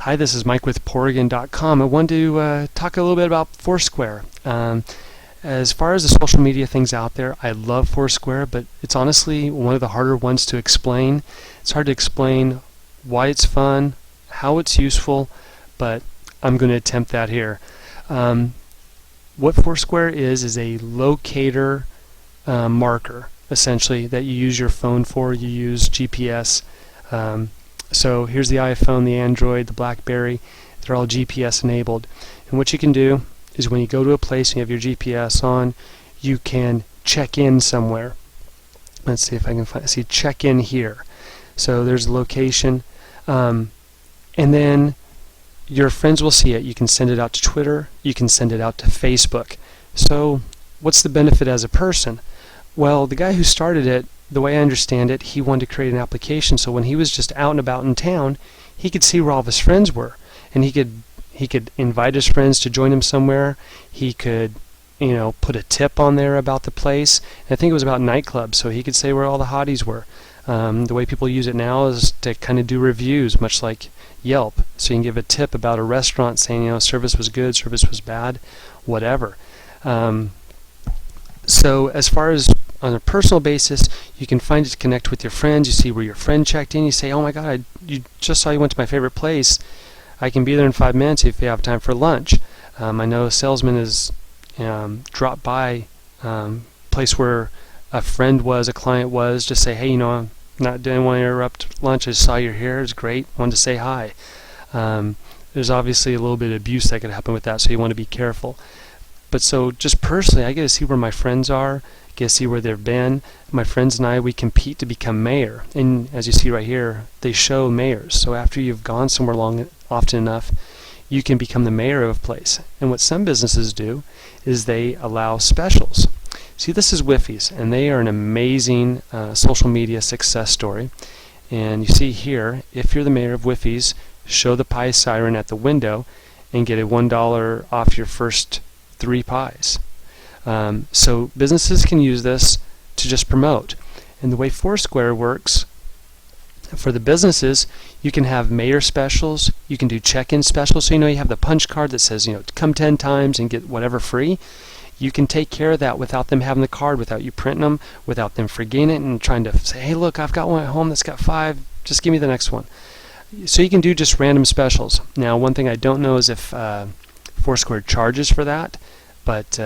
Hi, this is Mike with Porygon.com. I wanted to talk a little bit about Foursquare. As far as the social media things out there, I love Foursquare, but it's honestly one of the harder ones to explain. It's hard to explain why it's fun, how it's useful, but I'm going to attempt that here. What Foursquare is a locator marker, essentially, that you use your phone for. You use GPS. So here's the iPhone, the Android, the BlackBerry. They're all GPS enabled. And what you can do is when you go to a place and you have your GPS on, you can check in somewhere. Let's see if I can see check in here. So there's the location. And then your friends will see it. You can send it out to Twitter. You can send it out to Facebook. So what's the benefit as a person? Well, the guy who started it, the way I understand it, he wanted to create an application so when he was just out and about in town, he could see where all of his friends were, and he could invite his friends to join him somewhere. He could, put a tip on there about the place. And I think it was about nightclubs, so he could say where all the hotties were. The way people use it now is to kind of do reviews, much like Yelp. So you can give a tip about a restaurant saying, service was good, service was bad, whatever. So as far as on a personal basis, you can find it to connect with your friends. You see where your friend checked in. You say, oh my God, you just saw you went to my favorite place. I can be there in 5 minutes if you have time for lunch. I know a salesman has dropped by place where a friend was, a client was, just say, hey, didn't want to interrupt lunch. I just saw you're here. It's great. Wanted to say hi. There's obviously a little bit of abuse that could happen with that, so you want to be careful. But so just personally, I get to see where my friends are, get to see where they've been. My friends and I, we compete to become mayor. And as you see right here, they show mayors. So after you've gone somewhere often enough, you can become the mayor of a place. And what some businesses do is they allow specials. See, this is Whiffies, and they are an amazing social media success story. And you see here, if you're the mayor of Whiffies, show the pie siren at the window and get a $1 off your first 3 pies. So businesses can use this to just promote. And the way Foursquare works, for the businesses, you can have mayor specials, you can do check-in specials. So you have the punch card that says, come 10 times and get whatever free. You can take care of that without them having the card, without you printing them, without them forgetting it and trying to say, hey look, I've got one at home that's got 5, just give me the next one. So you can do just random specials. Now one thing I don't know is if Foursquare charges for that, but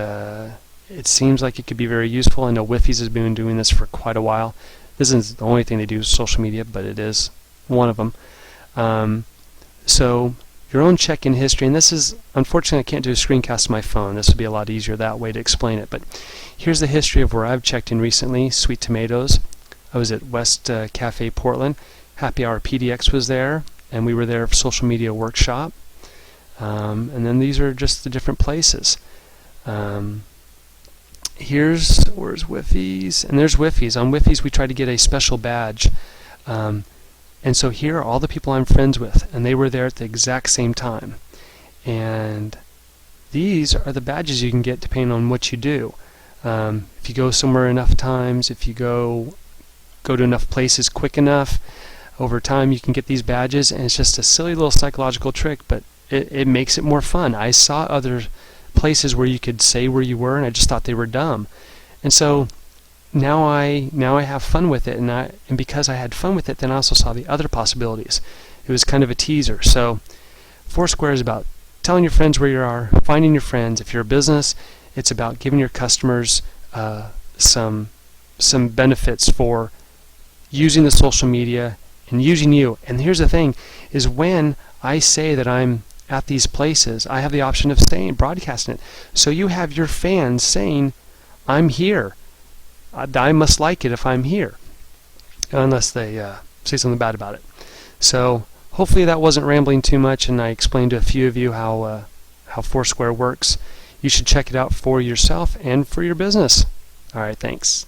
it seems like it could be very useful. I know Whiffies has been doing this for quite a while. This isn't the only thing they do with social media, but it is one of them. So your own check-in history, and this is, unfortunately I can't do a screencast of my phone. This would be a lot easier that way to explain it. But here's the history of where I've checked in recently. Sweet Tomatoes. I was at West Cafe Portland. Happy Hour PDX was there, and we were there for social media workshop. And then these are just the different places. Where's Whiffies? And there's Whiffies. On Whiffies we try to get a special badge. And so here are all the people I'm friends with, and they were there at the exact same time. And these are the badges you can get depending on what you do. If you go somewhere enough times, if you go to enough places quick enough, over time you can get these badges, and it's just a silly little psychological trick, but it makes it more fun. I saw other places where you could say where you were, and I just thought they were dumb. And so now I have fun with it, and because I had fun with it, then I also saw the other possibilities. It was kind of a teaser. So Foursquare is about telling your friends where you are, finding your friends. If you're a business, it's about giving your customers some benefits for using the social media and using you. And here's the thing, is when I say that I'm at these places, I have the option of broadcasting it. So you have your fans saying, I'm here. I must like it if I'm here. Unless they say something bad about it. So hopefully that wasn't rambling too much, and I explained to a few of you how Foursquare works. You should check it out for yourself and for your business. Alright, thanks.